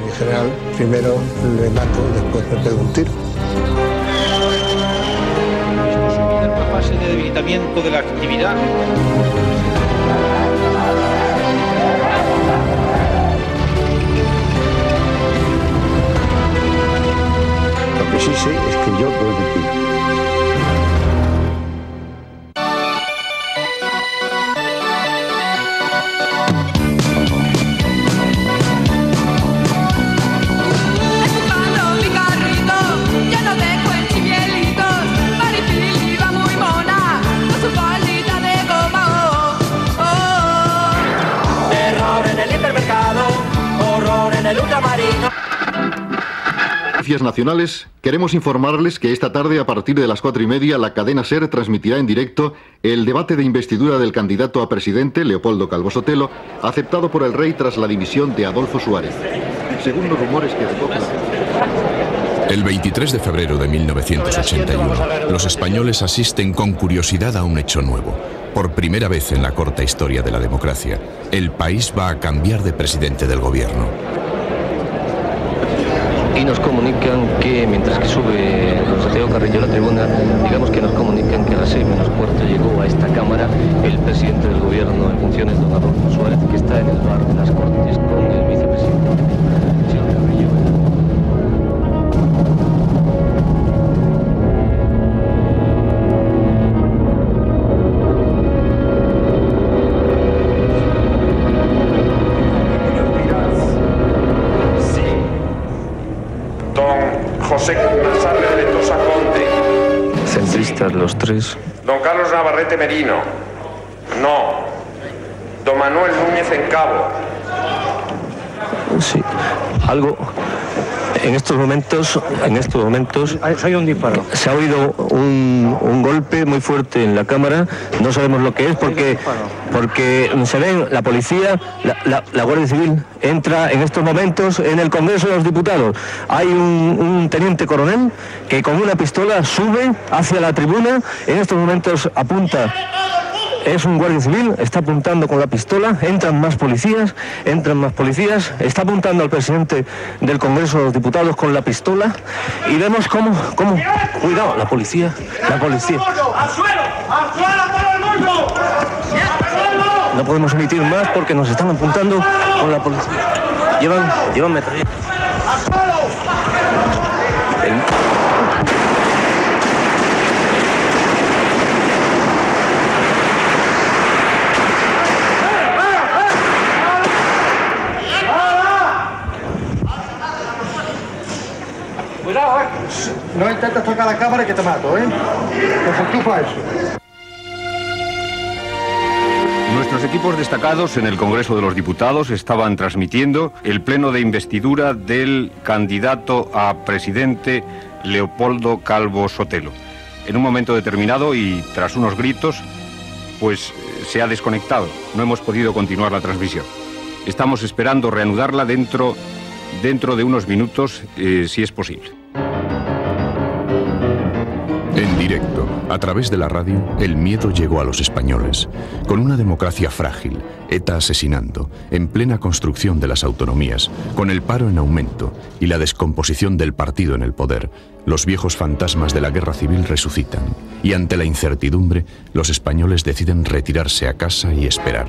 mi general, primero le mato, después me pego un tiro. Una fase de debilitamiento de la actividad. Lo que sí sé es que yo doy de ti. Noticias nacionales, queremos informarles que esta tarde a partir de las 4:30 la cadena SER transmitirá en directo el debate de investidura del candidato a presidente, Leopoldo Calvo Sotelo, aceptado por el rey tras la dimisión de Adolfo Suárez. Según los rumores que recoge El 23 de febrero de 1981, los españoles asisten con curiosidad a un hecho nuevo. Por primera vez en la corta historia de la democracia, el país va a cambiar de presidente del gobierno. Y nos comunican que, mientras que sube don Santiago Carrillo a la tribuna, digamos que nos comunican que a las 6 menos cuarto llegó a esta cámara el presidente del gobierno en funciones, don Adolfo Suárez, que está en el bar de las Cortes con el vicepresidente, señor Carrillo. José Navarrete de Tosa Conde. Centristas los tres. Don Carlos Navarrete Merino. No. Don Manuel Núñez en Cabo. Sí. Algo. En estos momentos Hay un disparo. se ha oído un golpe muy fuerte en la cámara. No sabemos lo que es porque se ven la policía, la Guardia Civil entra en estos momentos en el Congreso de los Diputados. Hay un teniente coronel que con una pistola sube hacia la tribuna. En estos momentos apunta. Es un guardia civil, está apuntando con la pistola, entran más policías, está apuntando al presidente del Congreso de los Diputados con la pistola y vemos cómo, cuidado, la policía. ¡Al suelo! ¡Al suelo todo el mundo! No podemos emitir más porque nos están apuntando con la policía. Llevan metralletas. ¡Al suelo! Cuidado, no intentes tocar la cámara que te mato, ¿eh? Te enchufa eso. Nuestros equipos destacados en el Congreso de los Diputados estaban transmitiendo el pleno de investidura del candidato a presidente Leopoldo Calvo Sotelo. En un momento determinado y tras unos gritos, pues se ha desconectado. No hemos podido continuar la transmisión. Estamos esperando reanudarla dentro de unos minutos, si es posible. En directo, a través de la radio, el miedo llegó a los españoles. Con una democracia frágil, ETA asesinando, en plena construcción de las autonomías, con el paro en aumento y la descomposición del partido en el poder, los viejos fantasmas de la guerra civil resucitan. Y ante la incertidumbre, los españoles deciden retirarse a casa y esperar.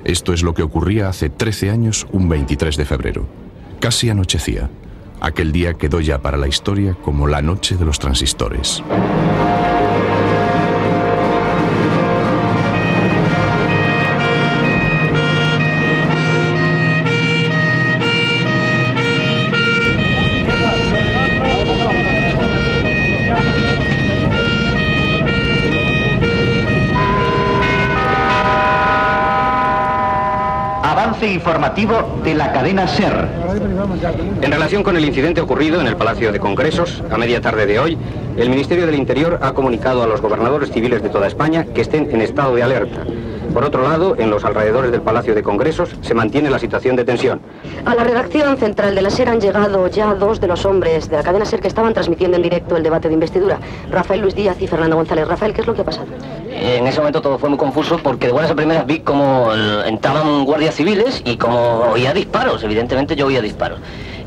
Esto es lo que ocurría hace 13 años, un 23 de febrero. Casi anochecía. Aquel día quedó ya para la historia como la noche de los transistores. Avance informativo de la cadena SER. En relación con el incidente ocurrido en el Palacio de Congresos, a media tarde de hoy, el Ministerio del Interior ha comunicado a los gobernadores civiles de toda España que estén en estado de alerta. Por otro lado, en los alrededores del Palacio de Congresos se mantiene la situación de tensión. A la redacción central de la SER han llegado ya dos de los hombres de la cadena SER que estaban transmitiendo en directo el debate de investidura, Rafael Luis Díaz y Fernando González. Rafael, ¿qué es lo que ha pasado? En ese momento todo fue muy confuso porque de buenas a primeras vi como entraban guardias civiles y como oía disparos. Evidentemente yo oía disparos.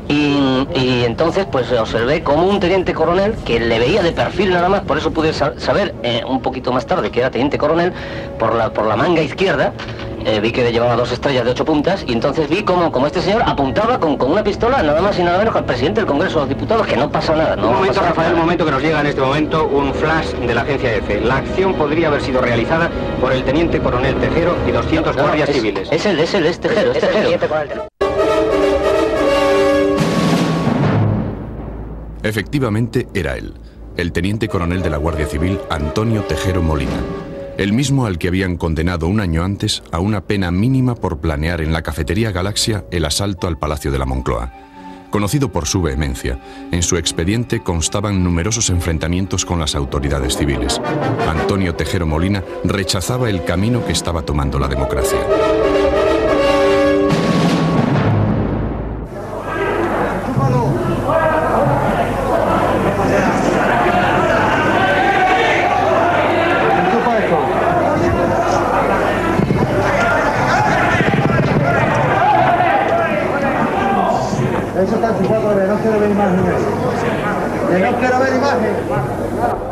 Y entonces pues observé como un teniente coronel, que le veía de perfil nada más, por eso pude saber un poquito más tarde que era teniente coronel, por la manga izquierda, vi que llevaba 2 estrellas de 8 puntas, y entonces vi como este señor apuntaba con una pistola nada más y nada menos que al presidente del Congreso de los Diputados, que no pasa nada. Un momento, Rafael, un momento, que nos llega en este momento un flash de la agencia EFE. La acción podría haber sido realizada por el teniente coronel Tejero y 200 guardias civiles. Es Tejero. Efectivamente era él, el teniente coronel de la Guardia Civil Antonio Tejero Molina, el mismo al que habían condenado un año antes a una pena mínima por planear en la cafetería Galaxia el asalto al Palacio de la Moncloa. Conocido por su vehemencia, en su expediente constaban numerosos enfrentamientos con las autoridades civiles. Antonio Tejero Molina rechazaba el camino que estaba tomando la democracia.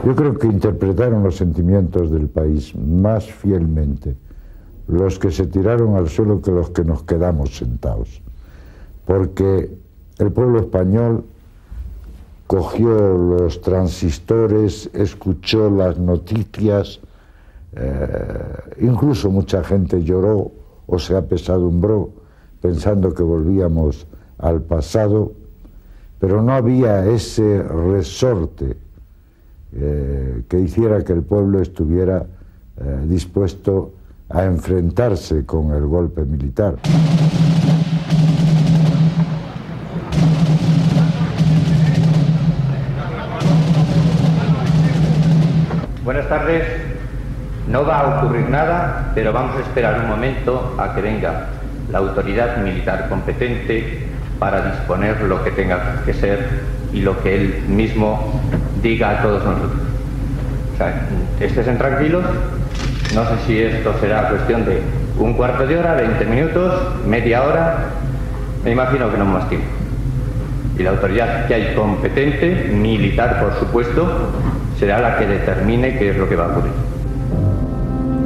Yo creo que interpretaron los sentimientos del país más fielmente los que se tiraron al suelo que los que nos quedamos sentados. Porque el pueblo español cogió los transistores, escuchó las noticias, incluso mucha gente lloró o se apesadumbró pensando que volvíamos al pasado, pero no había ese resorte que hiciera que el pueblo estuviera dispuesto a enfrentarse con el golpe militar. Buenas tardes. No va a ocurrir nada, pero vamos a esperar un momento a que venga la autoridad militar competente para disponer lo que tenga que ser y lo que él mismo diga a todos nosotros. O sea, estén tranquilos, no sé si esto será cuestión de un cuarto de hora, 20 minutos, media hora, me imagino que no más tiempo. Y la autoridad que hay competente, militar por supuesto, será la que determine qué es lo que va a ocurrir.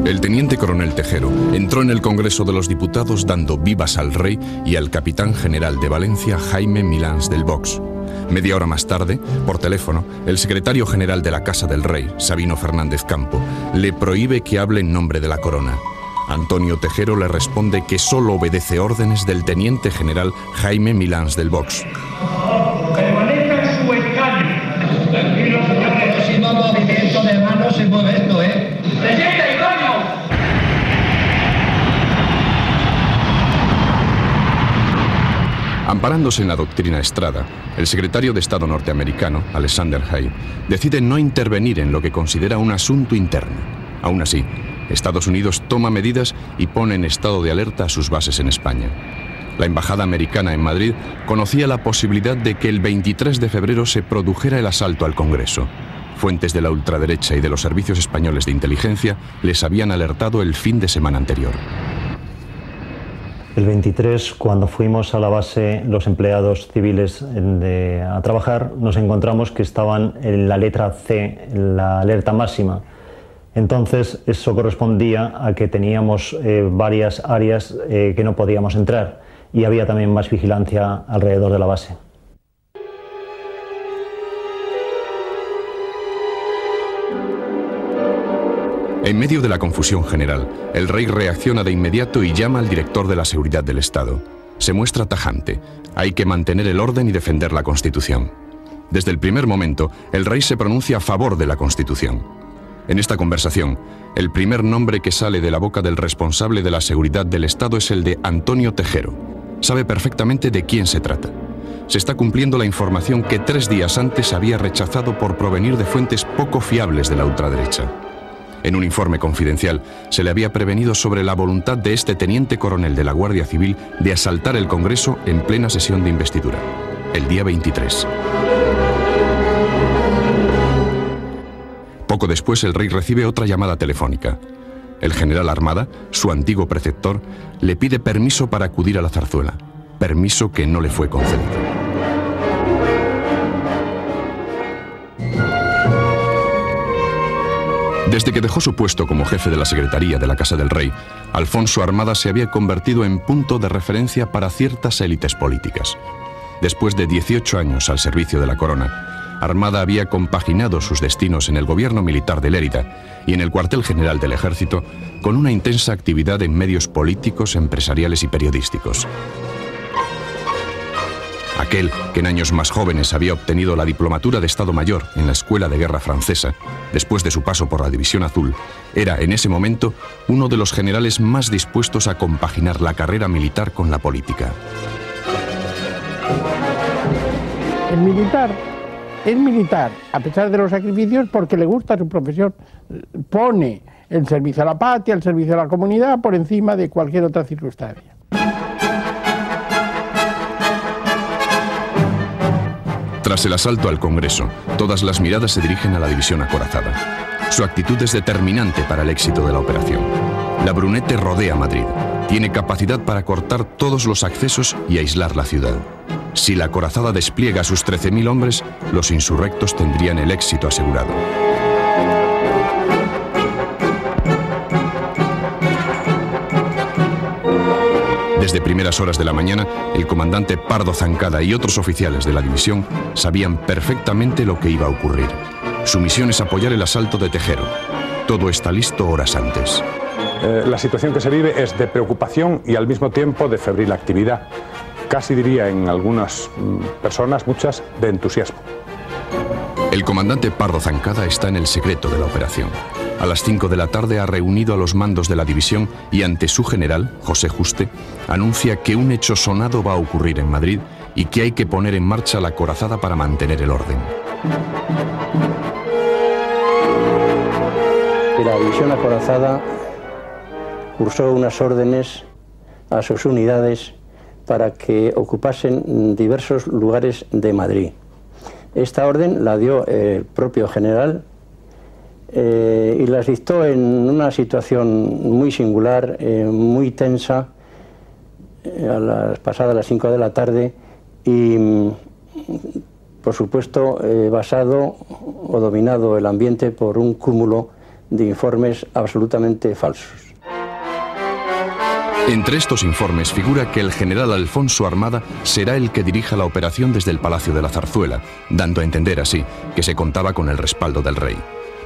El teniente coronel Tejero entró en el Congreso de los Diputados dando vivas al rey y al capitán general de Valencia, Jaime Milans del Box. Media hora más tarde, por teléfono, el secretario general de la Casa del Rey, Sabino Fernández Campo, le prohíbe que hable en nombre de la corona. Antonio Tejero le responde que solo obedece órdenes del teniente general Jaime Milans del Box. Permanezcan su escaño. Tranquilos, señores. El próximo movimiento de manos se mueve esto, ¿eh? ¡Presidente, coño! Amparándose en la doctrina Estrada, el secretario de Estado norteamericano, Alexander Hay, decide no intervenir en lo que considera un asunto interno. Aún así, Estados Unidos toma medidas y pone en estado de alerta a sus bases en España. La embajada americana en Madrid conocía la posibilidad de que el 23 de febrero se produjera el asalto al Congreso. Fuentes de la ultraderecha y de los servicios españoles de inteligencia les habían alertado el fin de semana anterior. El 23, cuando fuimos a la base los empleados civiles a trabajar, nos encontramos que estaban en la letra C, en la alerta máxima. Entonces, eso correspondía a que teníamos varias áreas que no podíamos entrar y había también más vigilancia alrededor de la base. En medio de la confusión general, el rey reacciona de inmediato y llama al director de la seguridad del Estado. Se muestra tajante. Hay que mantener el orden y defender la Constitución. Desde el primer momento, el rey se pronuncia a favor de la Constitución. En esta conversación, el primer nombre que sale de la boca del responsable de la seguridad del Estado es el de Antonio Tejero. Sabe perfectamente de quién se trata. Se está cumpliendo la información que 3 días antes había rechazado por provenir de fuentes poco fiables de la ultraderecha. En un informe confidencial, se le había prevenido sobre la voluntad de este teniente coronel de la Guardia Civil de asaltar el Congreso en plena sesión de investidura, el día 23. Poco después, el rey recibe otra llamada telefónica. El general Armada, su antiguo preceptor, le pide permiso para acudir a la Zarzuela, permiso que no le fue concedido. Desde que dejó su puesto como jefe de la Secretaría de la Casa del Rey, Alfonso Armada se había convertido en punto de referencia para ciertas élites políticas. Después de 18 años al servicio de la corona, Armada había compaginado sus destinos en el gobierno militar de Lérida y en el cuartel general del Ejército con una intensa actividad en medios políticos, empresariales y periodísticos. Aquel que en años más jóvenes había obtenido la diplomatura de Estado Mayor en la Escuela de Guerra Francesa, después de su paso por la División Azul, era en ese momento uno de los generales más dispuestos a compaginar la carrera militar con la política. El militar es militar, a pesar de los sacrificios, porque le gusta su profesión. Pone el servicio a la patria, el servicio a la comunidad, por encima de cualquier otra circunstancia. Tras el asalto al Congreso, todas las miradas se dirigen a la división acorazada. Su actitud es determinante para el éxito de la operación. La Brunete rodea Madrid. Tiene capacidad para cortar todos los accesos y aislar la ciudad. Si la acorazada despliega a sus 13.000 hombres, los insurrectos tendrían el éxito asegurado. Desde primeras horas de la mañana, el comandante Pardo Zancada y otros oficiales de la división sabían perfectamente lo que iba a ocurrir. Su misión es apoyar el asalto de Tejero. Todo está listo horas antes. La situación que se vive es de preocupación y al mismo tiempo de febril actividad. Casi diría en algunas personas, muchas, de entusiasmo. El comandante Pardo Zancada está en el secreto de la operación. A las 5 de la tarde ha reunido a los mandos de la división y ante su general, José Juste, anuncia que un hecho sonado va a ocurrir en Madrid y que hay que poner en marcha la acorazada para mantener el orden. La división acorazada cursó unas órdenes a sus unidades para que ocupasen diversos lugares de Madrid. Esta orden la dio el propio general y las dictó en una situación muy singular, muy tensa, pasadas las 5 de la tarde y, por supuesto, basado o dominado el ambiente por un cúmulo de informes absolutamente falsos. Entre estos informes figura que el general Alfonso Armada será el que dirija la operación desde el Palacio de la Zarzuela, dando a entender así que se contaba con el respaldo del rey.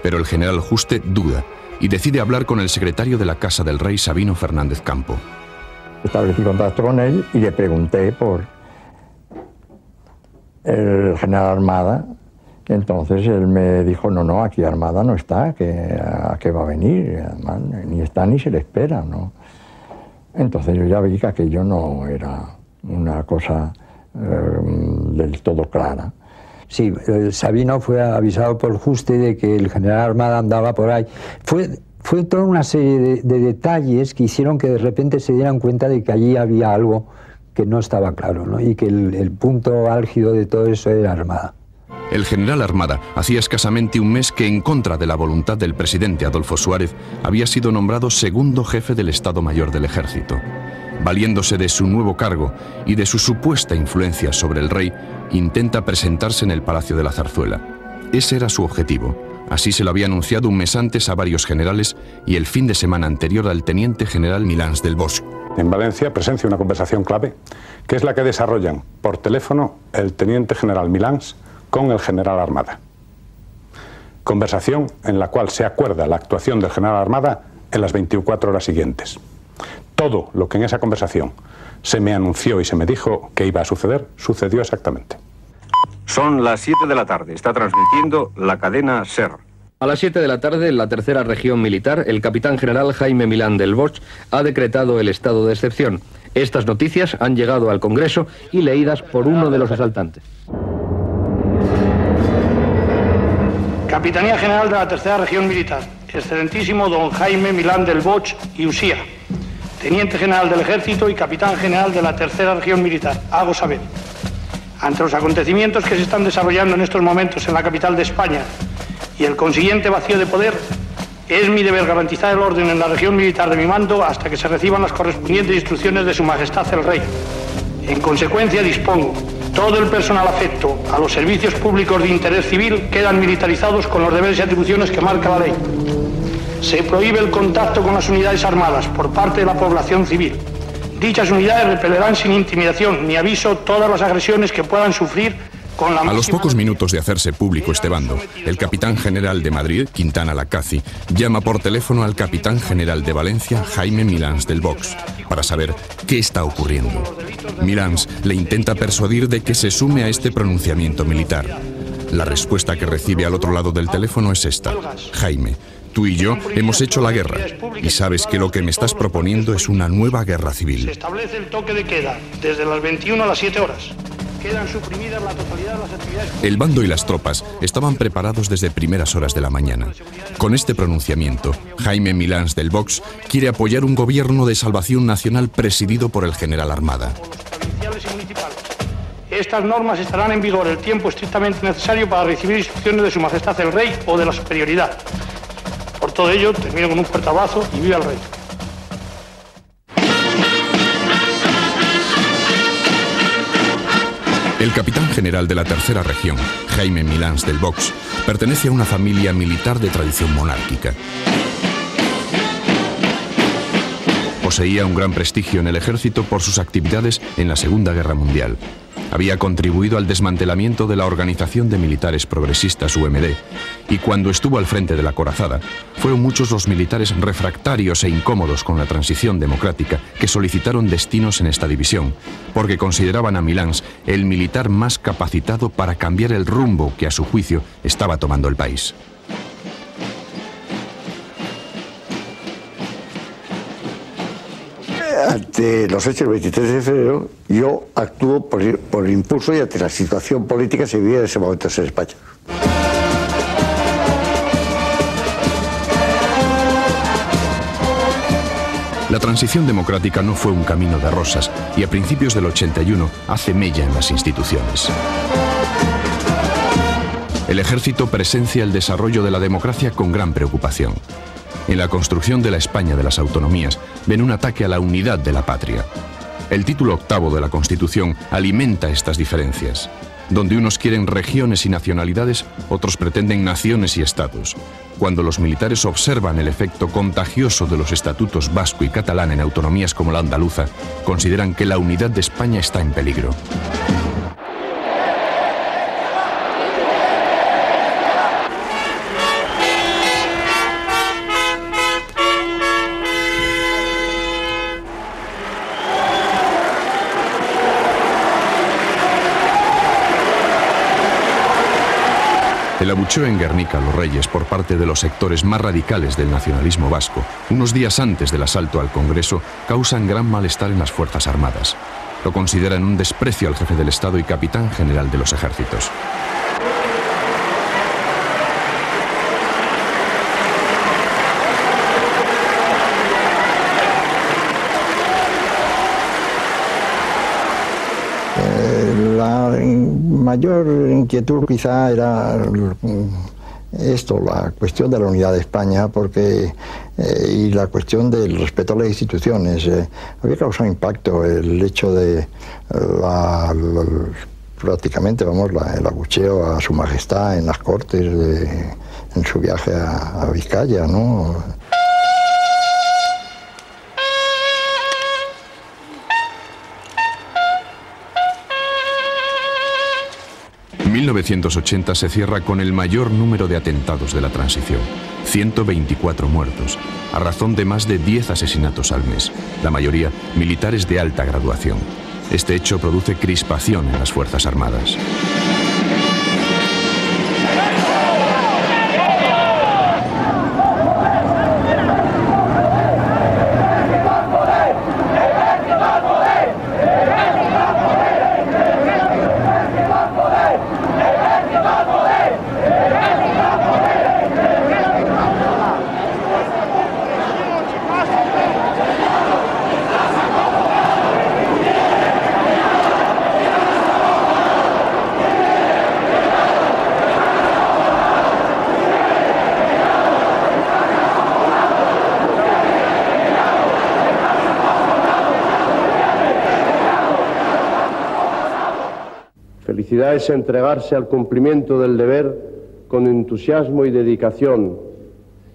Pero el general Juste duda y decide hablar con el secretario de la Casa del Rey, Sabino Fernández Campo. Establecí contacto con él y le pregunté por el general Armada. Entonces él me dijo, no, aquí Armada no está, ¿a qué va a venir? Además, ni está ni se le espera, ¿no? Entonces yo ya vi que aquello no era una cosa del todo clara. Sí, Sabino fue avisado por Juste de que el general Armada andaba por ahí. Fue toda una serie de detalles que hicieron que de repente se dieran cuenta de que allí había algo que no estaba claro, ¿no? Y que el punto álgido de todo eso era Armada. El general Armada hacía escasamente un mes que, en contra de la voluntad del presidente Adolfo Suárez, había sido nombrado segundo jefe del Estado Mayor del Ejército. Valiéndose de su nuevo cargo y de su supuesta influencia sobre el rey, intenta presentarse en el Palacio de la Zarzuela. Ese era su objetivo. Así se lo había anunciado un mes antes a varios generales y el fin de semana anterior al teniente general Milans del Bosch. En Valencia presencia una conversación clave, que es la que desarrollan por teléfono el teniente general Milans con el general Armada. Conversación en la cual se acuerda la actuación del general Armada en las 24 horas siguientes. Todo lo que en esa conversación se me anunció y se me dijo que iba a suceder, sucedió exactamente. Son las 7 de la tarde. Está transmitiendo la cadena SER. A las 7 de la tarde, en la tercera región militar, el capitán general Jaime Milán del Bosch ha decretado el estado de excepción. Estas noticias han llegado al Congreso y leídas por uno de los asaltantes. Capitanía General de la Tercera Región Militar, excelentísimo don Jaime Milán del Bosch y Usía, Teniente General del Ejército y Capitán General de la Tercera Región Militar, hago saber. Ante los acontecimientos que se están desarrollando en estos momentos en la capital de España y el consiguiente vacío de poder, es mi deber garantizar el orden en la región militar de mi mando hasta que se reciban las correspondientes instrucciones de Su Majestad el Rey. En consecuencia, dispongo: todo el personal afecto a los servicios públicos de interés civil quedan militarizados con los deberes y atribuciones que marca la ley. Se prohíbe el contacto con las unidades armadas por parte de la población civil. Dichas unidades repelerán sin intimidación ni aviso todas las agresiones que puedan sufrir con la A los máxima... pocos minutos de hacerse público este bando, el capitán general de Madrid, Quintana Lacazzi, llama por teléfono al capitán general de Valencia, Jaime Milans del Vox, para saber qué está ocurriendo. Milans le intenta persuadir de que se sume a este pronunciamiento militar. La respuesta que recibe al otro lado del teléfono es esta: Jaime, tú y yo hemos hecho la guerra y sabes que lo que me estás proponiendo es una nueva guerra civil. Se establece el toque de queda desde las 21 a las 7 horas. Quedan suprimidas la totalidad de las actividades... El bando y las tropas estaban preparados desde primeras horas de la mañana. Con este pronunciamiento, Jaime Milans del Vox quiere apoyar un gobierno de salvación nacional presidido por el general Armada. provinciales y municipales. Estas normas estarán en vigor el tiempo estrictamente necesario para recibir instrucciones de Su Majestad el Rey o de la superioridad. Por todo ello, termino con un fuerte abrazo y viva el Rey. El capitán general de la tercera región, Jaime Milans del Vox, pertenece a una familia militar de tradición monárquica. Poseía un gran prestigio en el ejército por sus actividades en la Segunda Guerra Mundial. Había contribuido al desmantelamiento de la Organización de Militares Progresistas UMD y cuando estuvo al frente de la corazada, fueron muchos los militares refractarios e incómodos con la transición democrática que solicitaron destinos en esta división, porque consideraban a Milans el militar más capacitado para cambiar el rumbo que a su juicio estaba tomando el país. Ante los hechos del 23 de febrero, yo actúo por impulso y ante la situación política que se vivía en ese momento en España. La transición democrática no fue un camino de rosas y a principios del 81 hace mella en las instituciones. El ejército presencia el desarrollo de la democracia con gran preocupación. En la construcción de la España de las autonomías ven un ataque a la unidad de la patria. El título octavo de la Constitución alimenta estas diferencias. Donde unos quieren regiones y nacionalidades, otros pretenden naciones y estados. Cuando los militares observan el efecto contagioso de los estatutos vasco y catalán en autonomías como la andaluza, consideran que la unidad de España está en peligro. El abucheo en Guernica a los Reyes por parte de los sectores más radicales del nacionalismo vasco, unos días antes del asalto al Congreso, causan gran malestar en las Fuerzas Armadas. Lo consideran un desprecio al jefe del Estado y capitán general de los ejércitos. La mayor inquietud quizá era esto, la cuestión de la unidad de España, porque y la cuestión del respeto a las instituciones. Había causado impacto el hecho de prácticamente, vamos, el abucheo a Su Majestad en las Cortes en su viaje a Vizcaya, ¿no? En 1980 se cierra con el mayor número de atentados de la transición, 124 muertos, a razón de más de 10 asesinatos al mes, la mayoría militares de alta graduación. Este hecho produce crispación en las Fuerzas Armadas. Felicidad es entregarse al cumplimiento del deber con entusiasmo y dedicación,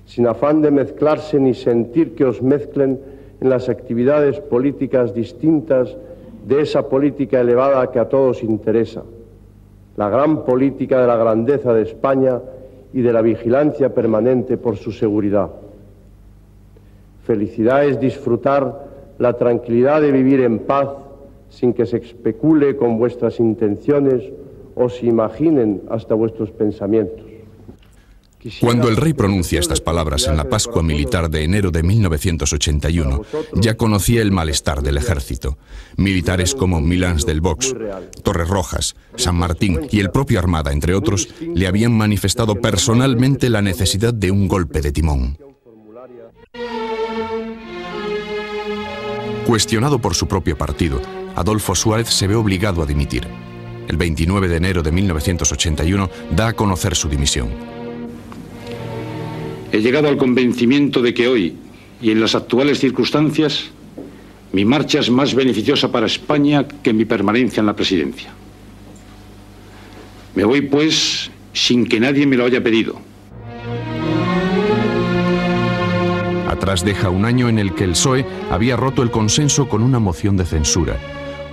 sin afán de mezclarse ni sentir que os mezclen en las actividades políticas distintas de esa política elevada que a todos interesa, la gran política de la grandeza de España y de la vigilancia permanente por su seguridad. Felicidad es disfrutar la tranquilidad de vivir en paz sin que se especule con vuestras intenciones o se imaginen hasta vuestros pensamientos. Cuando el rey pronuncia estas palabras en la Pascua Militar de enero de 1981, ya conocía el malestar del ejército. Militares como Milans del Bosch, Torres Rojas, San Martín y el propio Armada, entre otros, le habían manifestado personalmente la necesidad de un golpe de timón. Cuestionado por su propio partido, Adolfo Suárez se ve obligado a dimitir. El 29 de enero de 1981 da a conocer su dimisión. He llegado al convencimiento de que hoy, y en las actuales circunstancias, mi marcha es más beneficiosa para España que mi permanencia en la presidencia. Me voy, pues, sin que nadie me lo haya pedido. Atrás deja un año en el que el PSOE había roto el consenso con una moción de censura,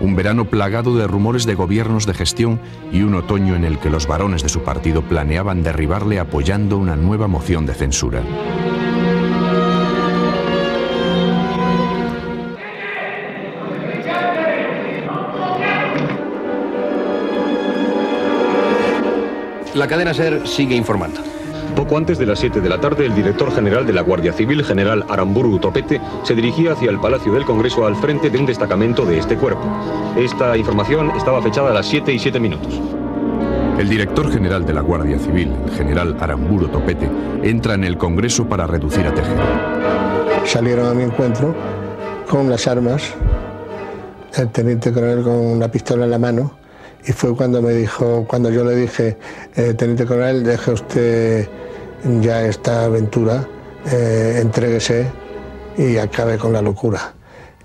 un verano plagado de rumores de gobiernos de gestión y un otoño en el que los varones de su partido planeaban derribarle apoyando una nueva moción de censura. La cadena SER sigue informando. Poco antes de las 7 de la tarde, el director general de la Guardia Civil, general Aramburu Topete, se dirigía hacia el Palacio del Congreso al frente de un destacamento de este cuerpo. Esta información estaba fechada a las 7:07. El director general de la Guardia Civil, el general Aramburu Topete, entra en el Congreso para reducir a Tejero. Salieron a mi encuentro con las armas, el teniente coronel con una pistola en la mano, y fue cuando me dijo, cuando yo le dije, teniente coronel, deje usted ya esta aventura, entréguese y acabe con la locura.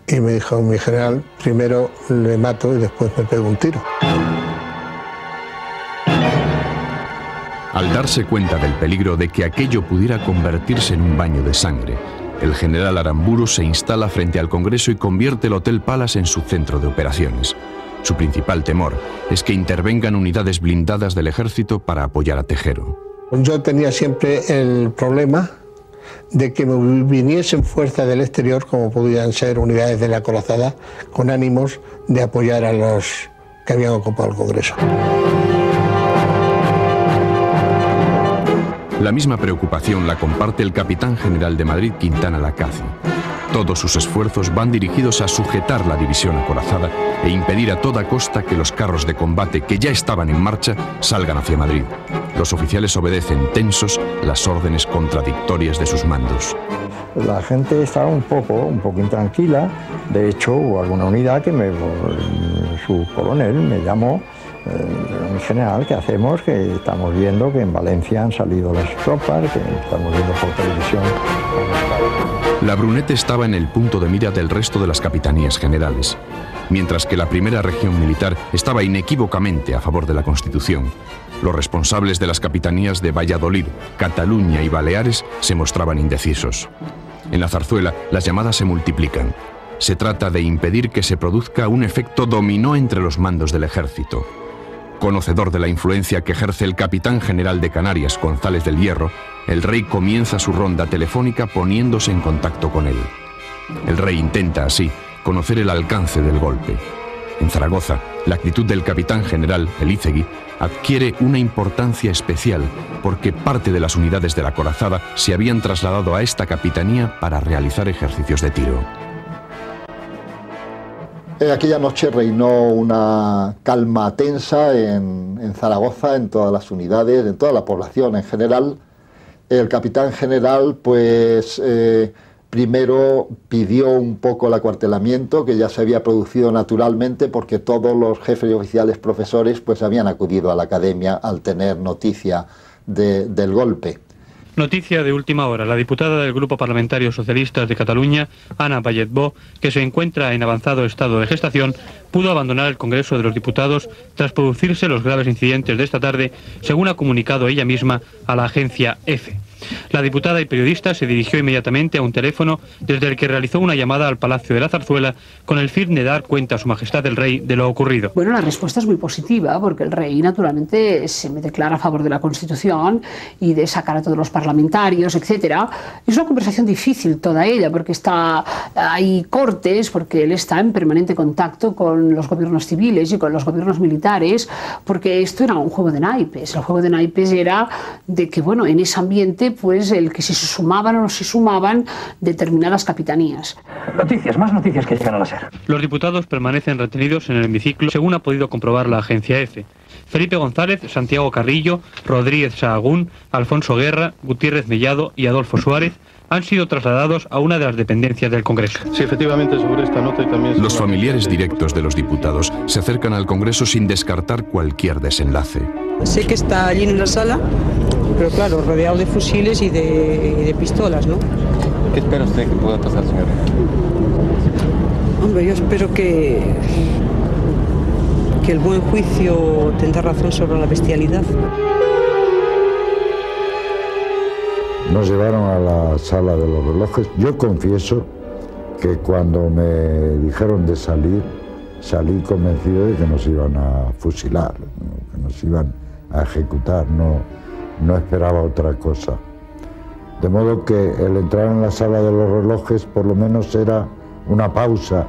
Y me dijo, mi general, primero le mato y después me pego un tiro. Al darse cuenta del peligro de que aquello pudiera convertirse en un baño de sangre, el general Aramburu se instala frente al Congreso y convierte el Hotel Palace en su centro de operaciones. Su principal temor es que intervengan unidades blindadas del ejército para apoyar a Tejero. Yo tenía siempre el problema de que me viniesen fuerzas del exterior, como podían ser unidades de la Corazada, con ánimos de apoyar a los que habían ocupado el Congreso. La misma preocupación la comparte el capitán general de Madrid, Quintana Lacazzi. Todos sus esfuerzos van dirigidos a sujetar la división acorazada e impedir a toda costa que los carros de combate que ya estaban en marcha salgan hacia Madrid. Los oficiales obedecen tensos las órdenes contradictorias de sus mandos. La gente estaba un poco intranquila. De hecho, hubo alguna unidad que su coronel me llamó, mi general, ¿qué hacemos? Que estamos viendo que en Valencia han salido las tropas, que estamos viendo por televisión. La Brunete estaba en el punto de mira del resto de las capitanías generales, mientras que la primera región militar estaba inequívocamente a favor de la Constitución. Los responsables de las capitanías de Valladolid, Cataluña y Baleares se mostraban indecisos. En la Zarzuela, las llamadas se multiplican. Se trata de impedir que se produzca un efecto dominó entre los mandos del ejército. Conocedor de la influencia que ejerce el capitán general de Canarias, González del Hierro, el rey comienza su ronda telefónica poniéndose en contacto con él. El rey intenta, así, conocer el alcance del golpe. En Zaragoza, la actitud del capitán general, Elízegui, adquiere una importancia especial porque parte de las unidades de la corazada se habían trasladado a esta capitanía para realizar ejercicios de tiro. Aquella noche reinó una calma tensa en Zaragoza, en todas las unidades, en toda la población en general. El capitán general, pues, primero pidió un poco el acuartelamiento, que ya se había producido naturalmente porque todos los jefes y oficiales profesores pues habían acudido a la academia al tener noticia del golpe. Noticia de última hora. La diputada del Grupo Parlamentario Socialistas de Cataluña, Ana Balletbó, que se encuentra en avanzado estado de gestación, pudo abandonar el Congreso de los Diputados tras producirse los graves incidentes de esta tarde, según ha comunicado ella misma a la agencia EFE. La diputada y periodista se dirigió inmediatamente a un teléfono desde el que realizó una llamada al Palacio de la Zarzuela con el fin de dar cuenta a Su Majestad el Rey de lo ocurrido. Bueno, la respuesta es muy positiva porque el Rey naturalmente se me declara a favor de la Constitución y de sacar a todos los parlamentarios, etcétera. Es una conversación difícil toda ella porque hay cortes, porque él está en permanente contacto con los gobiernos civiles y con los gobiernos militares, porque esto era un juego de naipes. El juego de naipes era de que, bueno, en ese ambiente, pues el que si se sumaban o no se sumaban determinadas capitanías. Noticias, más noticias que llegan a la SER. Los diputados permanecen retenidos en el hemiciclo, según ha podido comprobar la agencia EFE. Felipe González, Santiago Carrillo, Rodríguez Sahagún, Alfonso Guerra, Gutiérrez Mellado y Adolfo Suárez han sido trasladados a una de las dependencias del Congreso. Sí, efectivamente, sobre esta nota y también... Los familiares directos de los diputados se acercan al Congreso sin descartar cualquier desenlace. Sé que está allí en la sala, pero claro, rodeado de fusiles y de pistolas, ¿no? ¿Qué espera usted que pueda pasar, señora? Hombre, yo espero que el buen juicio tendrá razón sobre la bestialidad. Nos llevaron a la sala de los relojes. Yo confieso que cuando me dijeron de salir, salí convencido de que nos iban a fusilar, que nos iban a ejecutar, no esperaba otra cosa. De modo que el entrar en la sala de los relojes por lo menos era una pausa,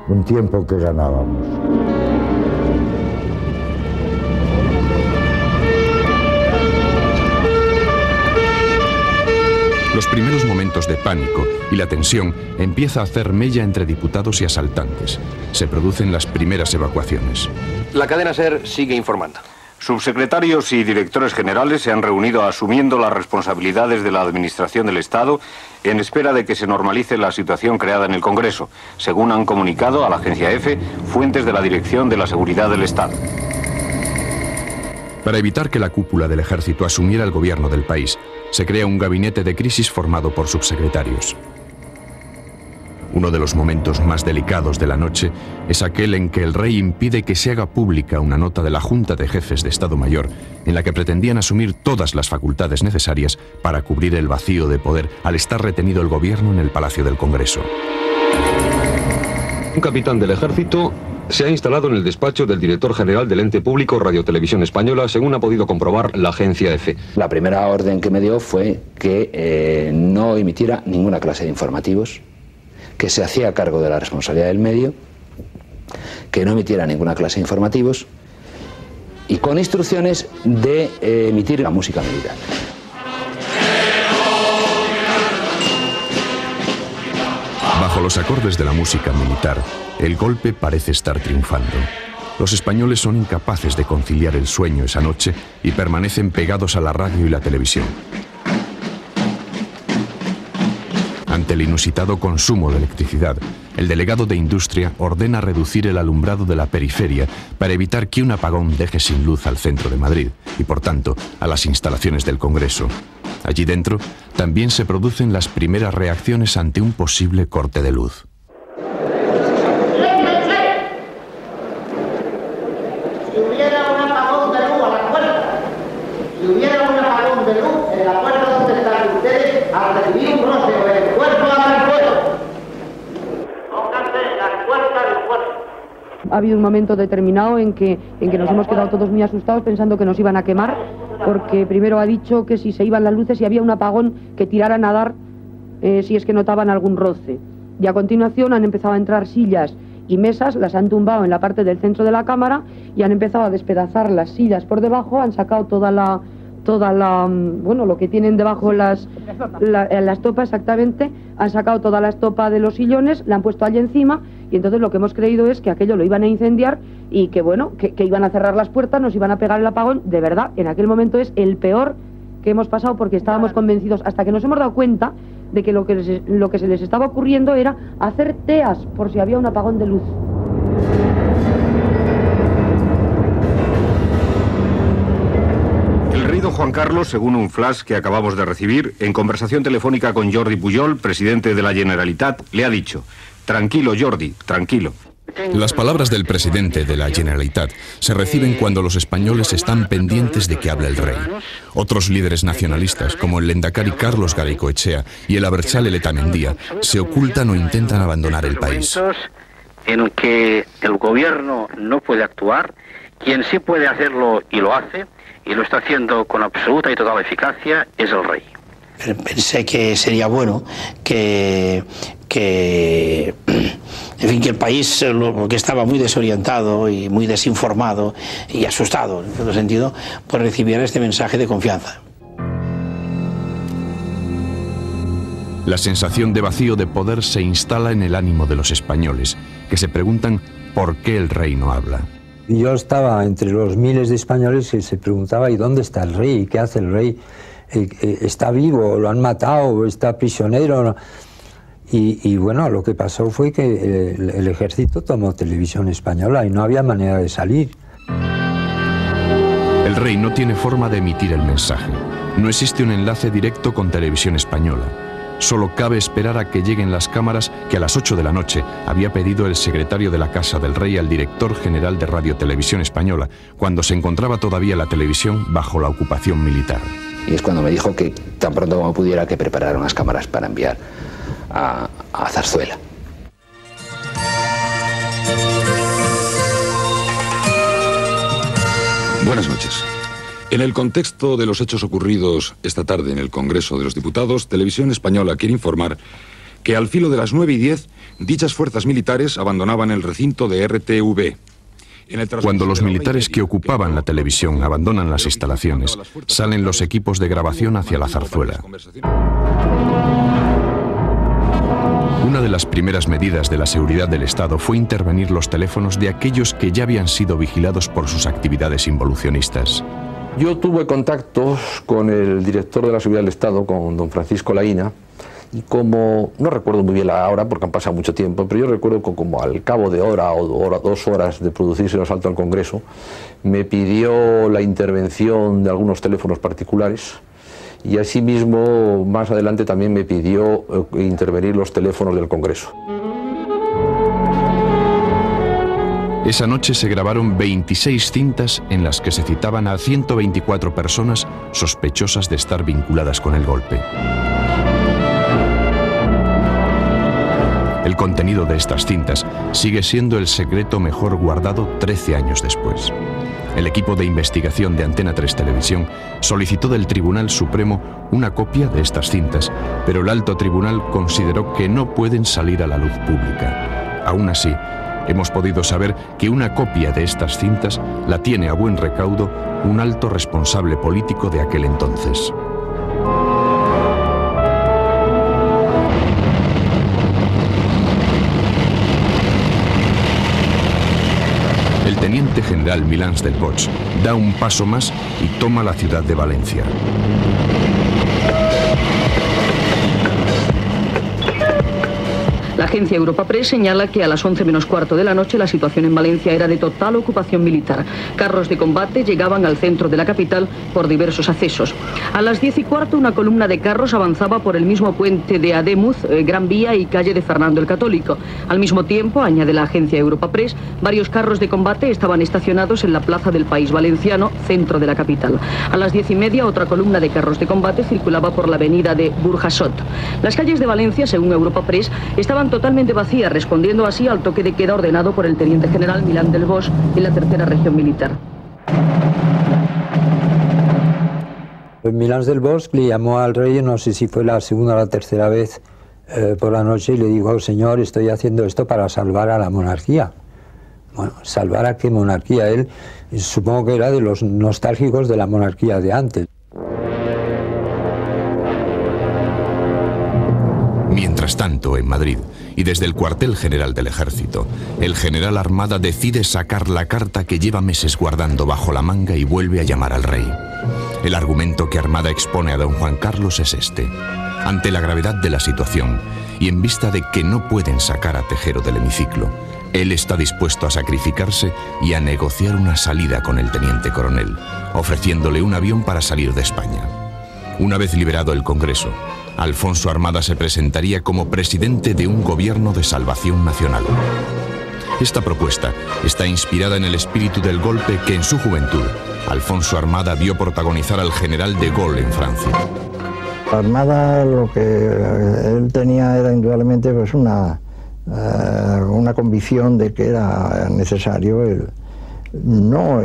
un tiempo que ganábamos. Los primeros momentos de pánico y la tensión empieza a hacer mella entre diputados y asaltantes. Se producen las primeras evacuaciones. La cadena SER sigue informando. Subsecretarios y directores generales se han reunido asumiendo las responsabilidades de la Administración del Estado en espera de que se normalice la situación creada en el Congreso, según han comunicado a la agencia EFE fuentes de la Dirección de la Seguridad del Estado. Para evitar que la cúpula del ejército asumiera el gobierno del país, se crea un gabinete de crisis formado por subsecretarios. Uno de los momentos más delicados de la noche es aquel en que el rey impide que se haga pública una nota de la Junta de Jefes de Estado Mayor en la que pretendían asumir todas las facultades necesarias para cubrir el vacío de poder al estar retenido el gobierno en el Palacio del Congreso. Un capitán del ejército se ha instalado en el despacho del director general del ente público Radio Televisión Española, según ha podido comprobar la agencia EFE. La primera orden que me dio fue que no emitiera ninguna clase de informativos, que se hacía cargo de la responsabilidad del medio, que no emitiera ninguna clase de informativos y con instrucciones de emitir la música militar. Bajo los acordes de la música militar, el golpe parece estar triunfando. Los españoles son incapaces de conciliar el sueño esa noche y permanecen pegados a la radio y la televisión. Ante el inusitado consumo de electricidad, el delegado de Industria ordena reducir el alumbrado de la periferia para evitar que un apagón deje sin luz al centro de Madrid y, por tanto, a las instalaciones del Congreso. Allí dentro también se producen las primeras reacciones ante un posible corte de luz. Si hubiera un apagón de luz a la puerta, si hubiera un apagón de luz en la puerta donde están ustedes, al recibir un roce o el cuerpo abra el fuego. Pónganse las puertas del fuego. Ha habido un momento determinado en que nos hemos quedado todos muy asustados pensando que nos iban a quemar, porque primero ha dicho que si se iban las luces y había un apagón que tiraran a dar si es que notaban algún roce. Y a continuación han empezado a entrar sillas y mesas, las han tumbado en la parte del centro de la cámara y han empezado a despedazar las sillas por debajo, han sacado toda la bueno, lo que tienen debajo la estopa exactamente, han sacado toda la estopa de los sillones, la han puesto allí encima y entonces lo que hemos creído es que aquello lo iban a incendiar y que bueno, que iban a cerrar las puertas, nos iban a pegar el apagón. De verdad, en aquel momento es el peor que hemos pasado porque estábamos convencidos, hasta que nos hemos dado cuenta de que lo que se les estaba ocurriendo era hacer teas por si había un apagón de luz. El rey don Juan Carlos, según un flash que acabamos de recibir, en conversación telefónica con Jordi Pujol, presidente de la Generalitat, le ha dicho: tranquilo, Jordi, tranquilo. Las palabras del presidente de la Generalitat se reciben cuando los españoles están pendientes de que hable el rey. Otros líderes nacionalistas, como el Lendakari Carlos Garaikoetxea y el Abertzale Letamendia, se ocultan o intentan abandonar el país. En que el gobierno no puede actuar, quien sí puede hacerlo y lo hace, y lo está haciendo con absoluta y total eficacia, es el rey. Pensé que sería bueno que el país, porque estaba muy desorientado y muy desinformado y asustado en todo sentido, pues recibiera este mensaje de confianza. La sensación de vacío de poder se instala en el ánimo de los españoles, que se preguntan por qué el rey no habla. Yo estaba entre los miles de españoles que se preguntaba ¿y dónde está el rey? ¿Qué hace el rey? ¿Está vivo? ¿Lo han matado? ¿Está prisionero? Y bueno, lo que pasó fue que el ejército tomó Televisión Española y no había manera de salir. El rey no tiene forma de emitir el mensaje. No existe un enlace directo con Televisión Española. Solo cabe esperar a que lleguen las cámaras que a las 8 de la noche había pedido el secretario de la Casa del Rey al director general de Radio Televisión Española, cuando se encontraba todavía la televisión bajo la ocupación militar. Y es cuando me dijo que tan pronto como pudiera que preparara unas cámaras para enviar a Zarzuela. Buenas noches. En el contexto de los hechos ocurridos esta tarde en el Congreso de los Diputados, Televisión Española quiere informar que al filo de las 9:10, dichas fuerzas militares abandonaban el recinto de RTV. Cuando los militares que ocupaban la televisión abandonan las instalaciones, salen los equipos de grabación hacia la Zarzuela. Una de las primeras medidas de la seguridad del Estado fue intervenir los teléfonos de aquellos que ya habían sido vigilados por sus actividades involucionistas. Yo tuve contactos con el director de la Seguridad del Estado, con don Francisco Laína, y como, no recuerdo muy bien la hora porque han pasado mucho tiempo, pero yo recuerdo que como al cabo de hora o 2 horas de producirse el asalto al Congreso, me pidió la intervención de algunos teléfonos particulares y asimismo más adelante también me pidió intervenir los teléfonos del Congreso. Esa noche se grabaron 26 cintas en las que se citaban a 124 personas sospechosas de estar vinculadas con el golpe. El contenido de estas cintas sigue siendo el secreto mejor guardado 13 años después. El equipo de investigación de Antena 3 Televisión solicitó del Tribunal Supremo una copia de estas cintas, pero el alto tribunal consideró que no pueden salir a la luz pública. Aún así, hemos podido saber que una copia de estas cintas la tiene a buen recaudo un alto responsable político de aquel entonces. El teniente general Milans del Bosch da un paso más y toma la ciudad de Valencia. La agencia Europa Press señala que a las 11 menos cuarto de la noche la situación en Valencia era de total ocupación militar. Carros de combate llegaban al centro de la capital por diversos accesos. A las 10:15 una columna de carros avanzaba por el mismo puente de Ademuz, Gran Vía y calle de Fernando el Católico. Al mismo tiempo, añade la agencia Europa Press, varios carros de combate estaban estacionados en la plaza del País Valenciano, centro de la capital. A las 10:30 otra columna de carros de combate circulaba por la avenida de Burjasot. Las calles de Valencia, según Europa Press, estaban totalmente vacías, respondiendo así al toque de queda ordenado por el teniente general Milán del Bosch en la tercera región militar. Pues Milán del Bosch le llamó al rey, no sé si fue la segunda o la tercera vez por la noche, y le dijo: señor, estoy haciendo esto para salvar a la monarquía. Bueno, ¿salvar a qué monarquía? Él supongo que era de los nostálgicos de la monarquía de antes. Mientras tanto, en Madrid, y desde el cuartel general del ejército, el general Armada decide sacar la carta que lleva meses guardando bajo la manga y vuelve a llamar al rey. El argumento que Armada expone a don Juan Carlos es este: ante la gravedad de la situación y en vista de que no pueden sacar a Tejero del hemiciclo, él está dispuesto a sacrificarse y a negociar una salida con el teniente coronel, ofreciéndole un avión para salir de España. Una vez liberado el Congreso, Alfonso Armada se presentaría como presidente de un gobierno de salvación nacional. Esta propuesta está inspirada en el espíritu del golpe que en su juventud Alfonso Armada vio protagonizar al general de Gaulle en Francia. Armada, lo que él tenía era indudablemente pues una convicción de que era necesario no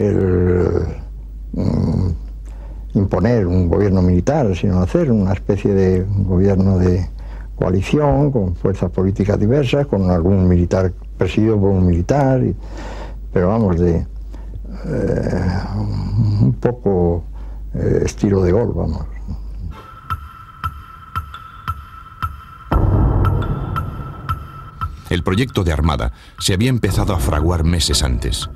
imponer un gobierno militar, sino hacer una especie de gobierno de coalición con fuerzas políticas diversas, con algún militar presidido por un militar, pero vamos, un poco estilo de Gaulle, vamos. El proyecto de Armada se había empezado a fraguar meses antes.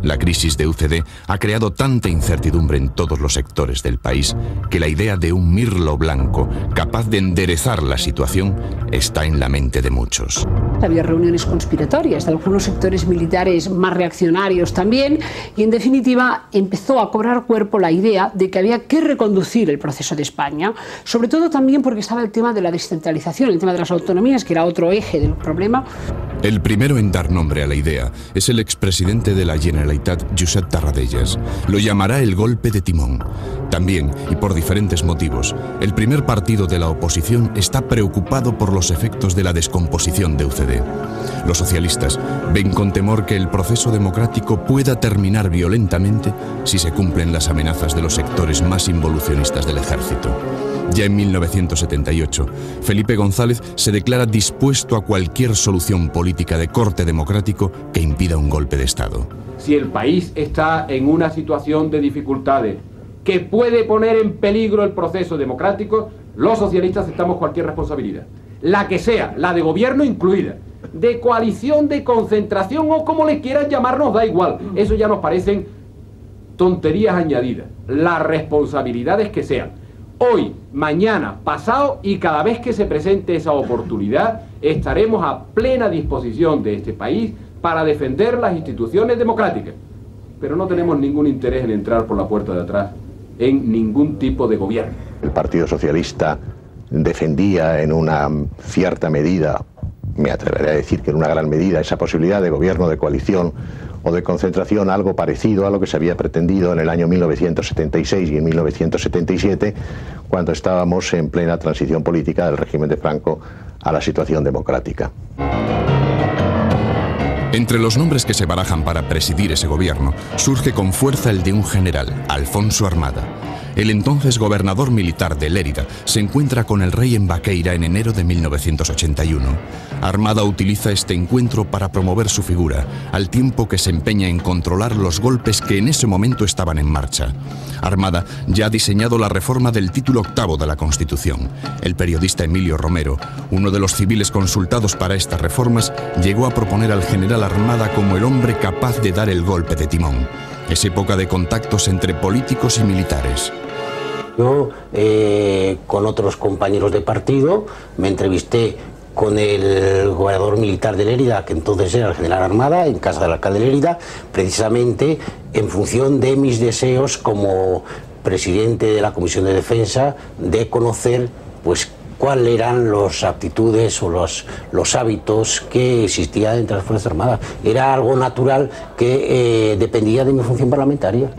La crisis de UCD ha creado tanta incertidumbre en todos los sectores del país que la idea de un Mirlo blanco capaz de enderezar la situación está en la mente de muchos. Había reuniones conspiratorias de algunos sectores militares más reaccionarios también, y en definitiva empezó a cobrar cuerpo la idea de que había que reconducir el proceso de España, sobre todo también porque estaba el tema de la descentralización, el tema de las autonomías, que era otro eje del problema. El primero en dar nombre a la idea es el expresidente de la Generalitat, Josep Tarradellas. Lo llamará el golpe de timón. También, y por diferentes motivos, el primer partido de la oposición está preocupado por los efectos de la descomposición de UCD. Los socialistas ven con temor que el proceso democrático pueda terminar violentamente si se cumplen las amenazas de los sectores más involucionistas del ejército. Ya en 1978, Felipe González se declara dispuesto a cualquier solución política de corte democrático que impida un golpe de Estado. Si el país está en una situación de dificultades que puede poner en peligro el proceso democrático, los socialistas aceptamos cualquier responsabilidad, la que sea, la de gobierno incluida, de coalición, de concentración o como le quieran llamar, nos da igual. Eso ya nos parecen tonterías añadidas. Las responsabilidades que sean. Hoy, mañana, pasado y cada vez que se presente esa oportunidad, estaremos a plena disposición de este país para defender las instituciones democráticas. Pero no tenemos ningún interés en entrar por la puerta de atrás en ningún tipo de gobierno. El Partido Socialista defendía en una cierta medida, me atreveré a decir que en una gran medida, esa posibilidad de gobierno de coalición o de concentración, algo parecido a lo que se había pretendido en el año 1976 y en 1977, cuando estábamos en plena transición política del régimen de Franco a la situación democrática. Entre los nombres que se barajan para presidir ese gobierno, surge con fuerza el de un general, Alfonso Armada. El entonces gobernador militar de Lérida se encuentra con el rey en Baqueira en enero de 1981. Armada utiliza este encuentro para promover su figura, al tiempo que se empeña en controlar los golpes que en ese momento estaban en marcha. Armada ya ha diseñado la reforma del título octavo de la Constitución. El periodista Emilio Romero, uno de los civiles consultados para estas reformas, llegó a proponer al general Armada como el hombre capaz de dar el golpe de timón. Es época de contactos entre políticos y militares. Yo, con otros compañeros de partido, me entrevisté con el gobernador militar de Lérida, que entonces era el general Armada, en casa del alcalde de Lérida, precisamente en función de mis deseos como presidente de la Comisión de Defensa, de conocer pues cuáles eran las actitudes o los hábitos que existían entre las Fuerzas Armadas. Era algo natural que dependía de mi función parlamentaria.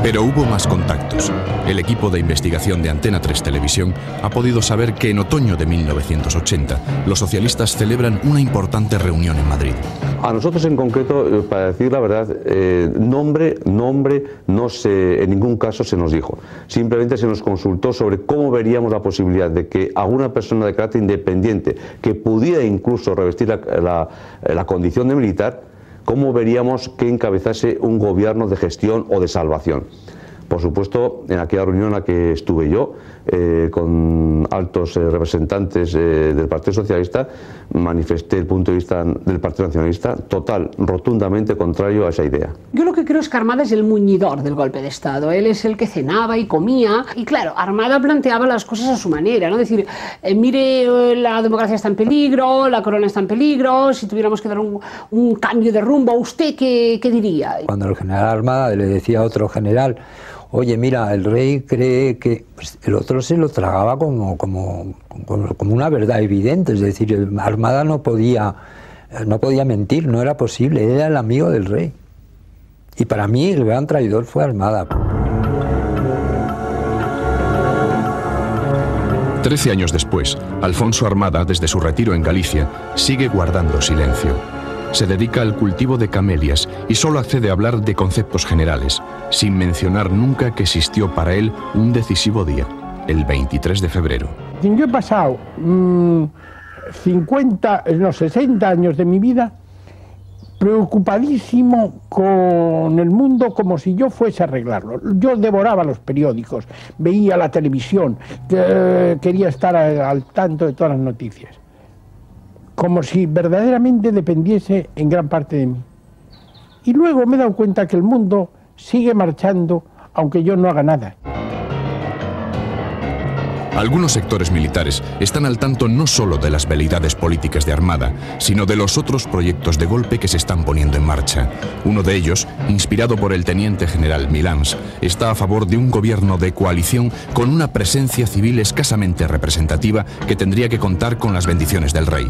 Pero hubo más contactos. El equipo de investigación de Antena 3 Televisión ha podido saber que en otoño de 1980 los socialistas celebran una importante reunión en Madrid. A nosotros en concreto, para decir la verdad, nombre no se, en ningún caso se nos dijo. Simplemente se nos consultó sobre cómo veríamos la posibilidad de que alguna persona de carácter independiente, que pudiera incluso revestir la condición de militar, cómo veríamos que encabezase un gobierno de gestión o de salvación. Por supuesto, en aquella reunión en la que estuve yo, con altos representantes del Partido Socialista, manifesté el punto de vista del Partido Nacionalista rotundamente contrario a esa idea. Yo lo que creo es que Armada es el muñidor del golpe de Estado. Él es el que cenaba y comía. Y claro, Armada planteaba las cosas a su manera, ¿no? Es decir, mire, la democracia está en peligro, la corona está en peligro, si tuviéramos que dar un cambio de rumbo, ¿usted qué diría? Cuando el general Armada le decía a otro general: oye, mira, el rey cree que... Pues el otro se lo tragaba como una verdad evidente, es decir, Armada no podía mentir, no era posible, era el amigo del rey. Y para mí el gran traidor fue Armada. 13 años después, Alfonso Armada, desde su retiro en Galicia, sigue guardando silencio. Se dedica al cultivo de camelias y solo accede a hablar de conceptos generales, sin mencionar nunca que existió para él un decisivo día, el 23 de febrero. Yo he pasado 60 años de mi vida preocupadísimo con el mundo como si yo fuese a arreglarlo. Yo devoraba los periódicos, veía la televisión, quería estar al tanto de todas las noticias, como si verdaderamente dependiese en gran parte de mí. Y luego me he dado cuenta que el mundo sigue marchando aunque yo no haga nada. Algunos sectores militares están al tanto no solo de las veleidades políticas de Armada, sino de los otros proyectos de golpe que se están poniendo en marcha. Uno de ellos, inspirado por el teniente general Milans, está a favor de un gobierno de coalición con una presencia civil escasamente representativa que tendría que contar con las bendiciones del rey.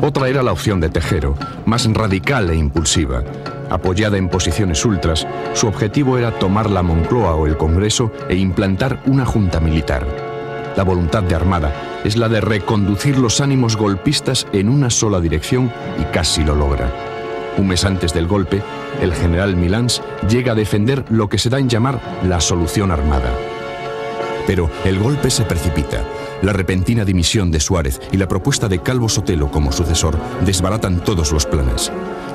Otra era la opción de Tejero, más radical e impulsiva. Apoyada en posiciones ultras, su objetivo era tomar la Moncloa o el Congreso e implantar una junta militar. La voluntad de Armada es la de reconducir los ánimos golpistas en una sola dirección y casi lo logra. Un mes antes del golpe, el general Milans llega a defender lo que se da en llamar la solución armada. Pero el golpe se precipita. La repentina dimisión de Suárez y la propuesta de Calvo Sotelo como sucesor desbaratan todos los planes.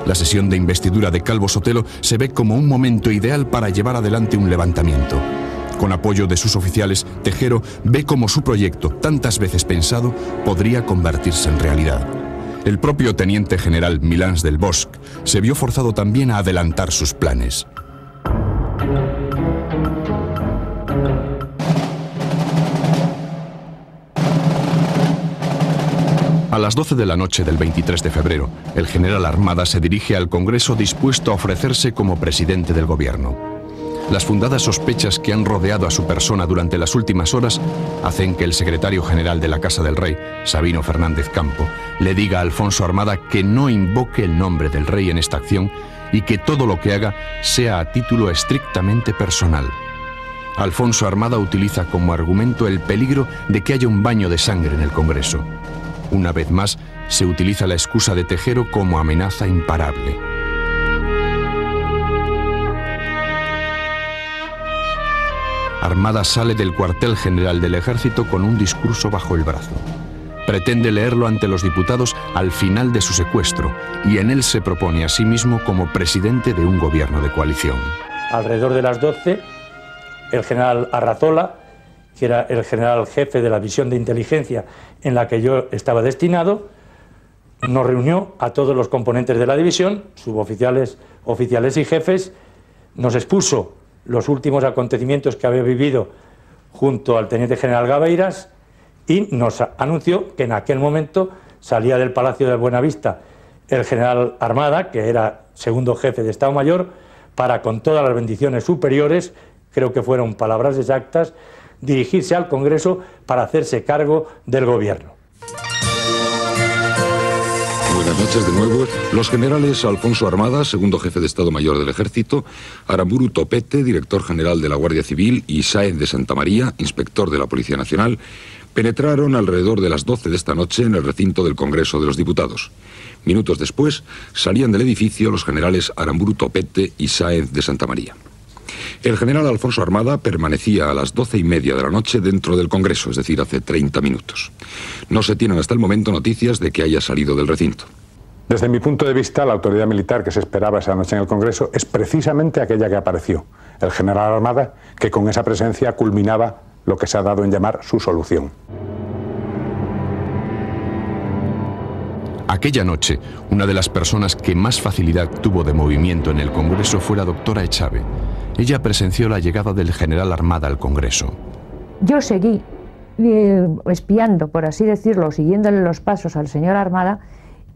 La sesión de investidura de Calvo Sotelo se ve como un momento ideal para llevar adelante un levantamiento. Con apoyo de sus oficiales, Tejero ve como su proyecto, tantas veces pensado, podría convertirse en realidad. El propio teniente general Milans del Bosch se vio forzado también a adelantar sus planes. A las 12 de la noche del 23 de febrero, el general Armada se dirige al Congreso dispuesto a ofrecerse como presidente del gobierno. Las fundadas sospechas que han rodeado a su persona durante las últimas horas hacen que el secretario general de la Casa del Rey, Sabino Fernández Campo, le diga a Alfonso Armada que no invoque el nombre del rey en esta acción y que todo lo que haga sea a título estrictamente personal. Alfonso Armada utiliza como argumento el peligro de que haya un baño de sangre en el Congreso. Una vez más, se utiliza la excusa de Tejero como amenaza imparable. Armada sale del cuartel general del ejército con un discurso bajo el brazo. Pretende leerlo ante los diputados al final de su secuestro y en él se propone a sí mismo como presidente de un gobierno de coalición. Alrededor de las 12, el general Arrazola, que era el general jefe de la división de inteligencia en la que yo estaba destinado, nos reunió a todos los componentes de la división, suboficiales, oficiales y jefes, nos expuso los últimos acontecimientos que había vivido junto al teniente general Gabeiras y nos anunció que en aquel momento salía del Palacio de Buenavista el general Armada, que era segundo jefe de Estado Mayor, para con todas las bendiciones superiores, creo que fueron palabras exactas, dirigirse al Congreso para hacerse cargo del gobierno. Buenas noches de nuevo. Los generales Alfonso Armada, segundo jefe de Estado Mayor del Ejército, Aramburu Topete, director general de la Guardia Civil, y Sáenz de Santa María, inspector de la Policía Nacional, penetraron alrededor de las 12 de esta noche en el recinto del Congreso de los Diputados. Minutos después, salían del edificio los generales Aramburu Topete y Sáenz de Santa María. El general Alfonso Armada permanecía a las 12:30 de la noche dentro del Congreso, es decir, hace 30 minutos. No se tienen hasta el momento noticias de que haya salido del recinto. Desde mi punto de vista, la autoridad militar que se esperaba esa noche en el Congreso es precisamente aquella que apareció, el general Armada, que con esa presencia culminaba lo que se ha dado en llamar su solución. Aquella noche, una de las personas que más facilidad tuvo de movimiento en el Congreso fue la doctora Echave. Ella presenció la llegada del general Armada al Congreso. Yo seguí espiando, por así decirlo, siguiéndole los pasos al señor Armada,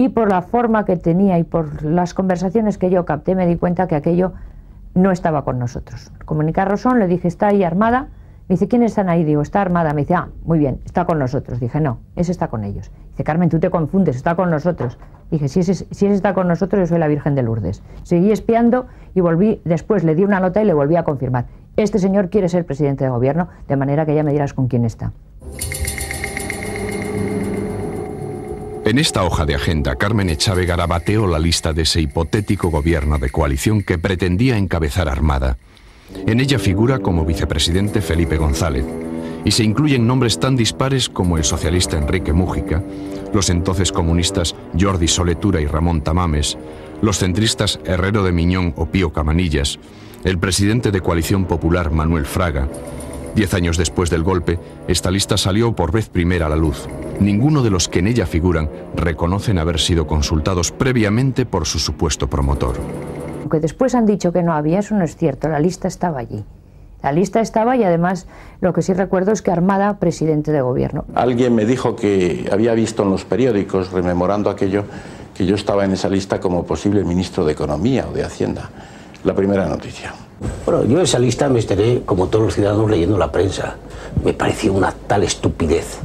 y por la forma que tenía y por las conversaciones que yo capté me di cuenta que aquello no estaba con nosotros. Comuniqué a Rosón, le dije, está ahí Armada. Me dice, ¿quiénes están ahí? Digo, está Armada. Me dice, ah, muy bien, está con nosotros. Dije, no, ese está con ellos. Dice, Carmen, tú te confundes, está con nosotros. Dije, si ese está con nosotros, yo soy la Virgen de Lourdes. Seguí espiando y volví, después le di una nota y le volví a confirmar. Este señor quiere ser presidente de gobierno, de manera que ya me dirás con quién está. En esta hoja de agenda, Carmen Echave garabateó la lista de ese hipotético gobierno de coalición que pretendía encabezar Armada. En ella figura como vicepresidente Felipe González, y se incluyen nombres tan dispares como el socialista Enrique Mújica, los entonces comunistas Jordi Soletura y Ramón Tamames, los centristas Herrero de Miñón o Pío Camanillas, el presidente de Coalición Popular Manuel Fraga. 10 años después del golpe, esta lista salió por vez primera a la luz. Ninguno de los que en ella figuran reconocen haber sido consultados previamente por su supuesto promotor. Aunque después han dicho que no había, eso no es cierto, la lista estaba allí. La lista estaba y además lo que sí recuerdo es que Armada, presidente de gobierno. Alguien me dijo que había visto en los periódicos, rememorando aquello, que yo estaba en esa lista como posible ministro de Economía o de Hacienda. La primera noticia. Bueno, yo esa lista me estaré, como todos los ciudadanos, leyendo la prensa. Me pareció una tal estupidez,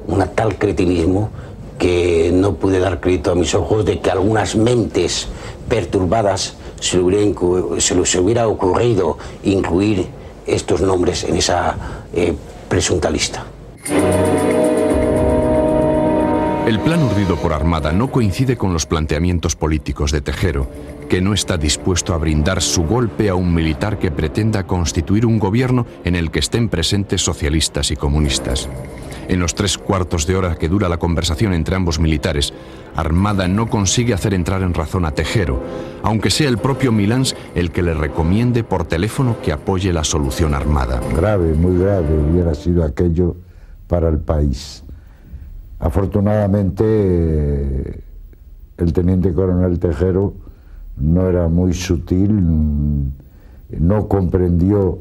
una tal cretinismo, que no pude dar crédito a mis ojos de que algunas mentes perturbadas se les hubiera ocurrido incluir estos nombres en esa presunta lista. El plan urdido por Armada no coincide con los planteamientos políticos de Tejero, que no está dispuesto a brindar su golpe a un militar que pretenda constituir un gobierno en el que estén presentes socialistas y comunistas. En los 3/4 de hora que dura la conversación entre ambos militares, Armada no consigue hacer entrar en razón a Tejero, aunque sea el propio Milans el que le recomiende por teléfono que apoye la solución Armada. Grave, muy grave hubiera sido aquello para el país. Afortunadamente, el teniente coronel Tejero no era muy sutil, no comprendió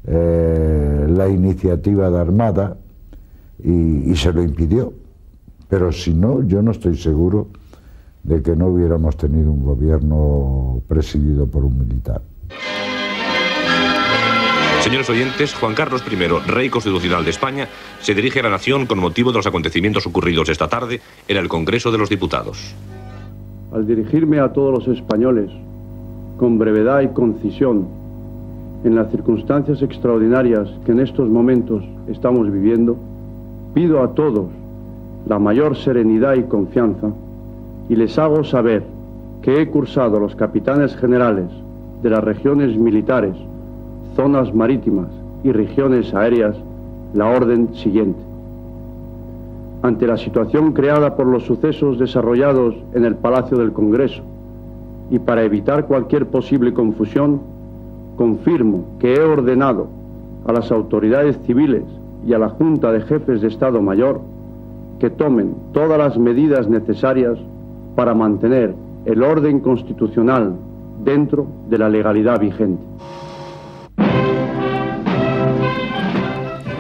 la iniciativa de Armada y se lo impidió. Pero si no, yo no estoy seguro de que no hubiéramos tenido un gobierno presidido por un militar. Señores oyentes, Juan Carlos I, Rey Constitucional de España, se dirige a la nación con motivo de los acontecimientos ocurridos esta tarde en el Congreso de los Diputados. Al dirigirme a todos los españoles, con brevedad y concisión, en las circunstancias extraordinarias que en estos momentos estamos viviendo, pido a todos la mayor serenidad y confianza y les hago saber que he cursado los capitanes generales de las regiones militares, zonas marítimas y regiones aéreas la orden siguiente. Ante la situación creada por los sucesos desarrollados en el Palacio del Congreso y para evitar cualquier posible confusión, confirmo que he ordenado a las autoridades civiles y a la Junta de Jefes de Estado Mayor que tomen todas las medidas necesarias para mantener el orden constitucional dentro de la legalidad vigente.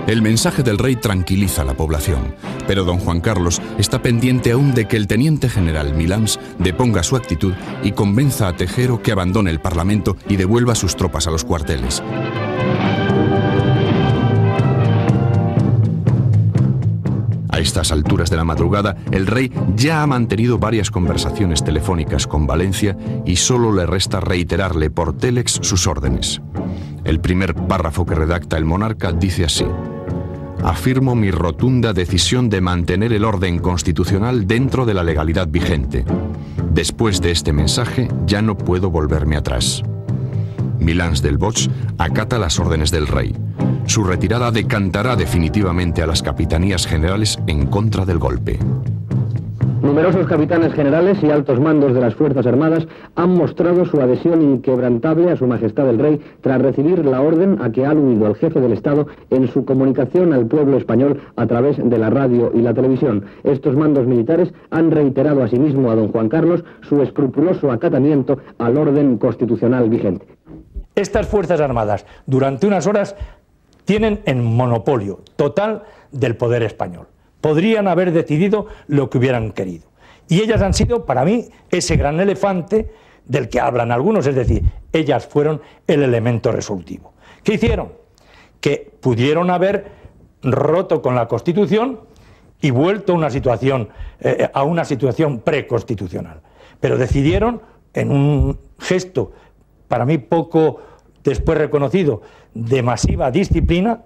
El mensaje del rey tranquiliza a la población, pero don Juan Carlos está pendiente aún de que el teniente general Milans deponga su actitud y convenza a Tejero que abandone el Parlamento y devuelva sus tropas a los cuarteles. A estas alturas de la madrugada, el rey ya ha mantenido varias conversaciones telefónicas con Valencia y solo le resta reiterarle por télex sus órdenes. El primer párrafo que redacta el monarca dice así: afirmo mi rotunda decisión de mantener el orden constitucional dentro de la legalidad vigente. Después de este mensaje ya no puedo volverme atrás. Milans del Bosch acata las órdenes del rey. Su retirada decantará definitivamente a las capitanías generales en contra del golpe. Numerosos capitanes generales y altos mandos de las Fuerzas Armadas han mostrado su adhesión inquebrantable a Su Majestad el Rey tras recibir la orden a que ha aludido el jefe del Estado en su comunicación al pueblo español a través de la radio y la televisión. Estos mandos militares han reiterado asimismo a don Juan Carlos su escrupuloso acatamiento al orden constitucional vigente. Estas Fuerzas Armadas, durante unas horas, tienen en monopolio total del poder español. Podrían haber decidido lo que hubieran querido. Y ellas han sido, para mí, ese gran elefante del que hablan algunos, es decir, ellas fueron el elemento resolutivo. ¿Qué hicieron? Que pudieron haber roto con la Constitución y vuelto a una situación preconstitucional. Pero decidieron, en un gesto para mí poco después reconocido de masiva disciplina,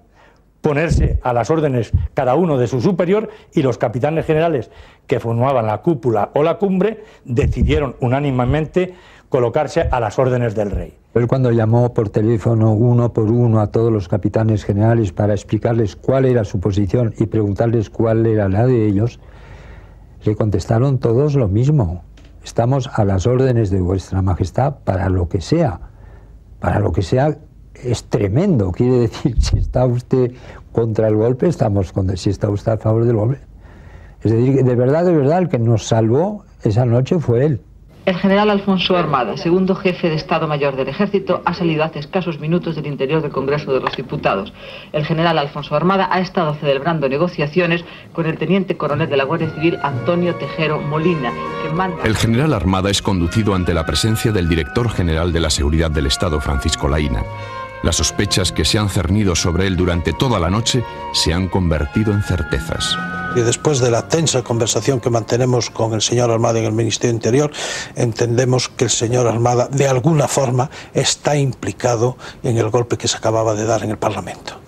ponerse a las órdenes cada uno de su superior, y los capitanes generales que formaban la cúpula o la cumbre decidieron unánimemente colocarse a las órdenes del rey. Él, cuando llamó por teléfono uno por uno a todos los capitanes generales para explicarles cuál era su posición y preguntarles cuál era la de ellos, le contestaron todos lo mismo: estamos a las órdenes de vuestra majestad para lo que sea. Para lo que sea es tremendo, quiere decir, si está usted contra el golpe, si está usted a favor del golpe. Es decir, de verdad, el que nos salvó esa noche fue él. El general Alfonso Armada, segundo jefe de Estado Mayor del Ejército, ha salido hace escasos minutos del interior del Congreso de los Diputados. El general Alfonso Armada ha estado celebrando negociaciones con el teniente coronel de la Guardia Civil, Antonio Tejero Molina, que manda... El general Armada es conducido ante la presencia del director general de la Seguridad del Estado, Francisco Laína. Las sospechas que se han cernido sobre él durante toda la noche se han convertido en certezas. Y después de la tensa conversación que mantenemos con el señor Armada en el Ministerio Interior, entendemos que el señor Armada de alguna forma está implicado en el golpe que se acababa de dar en el Parlamento.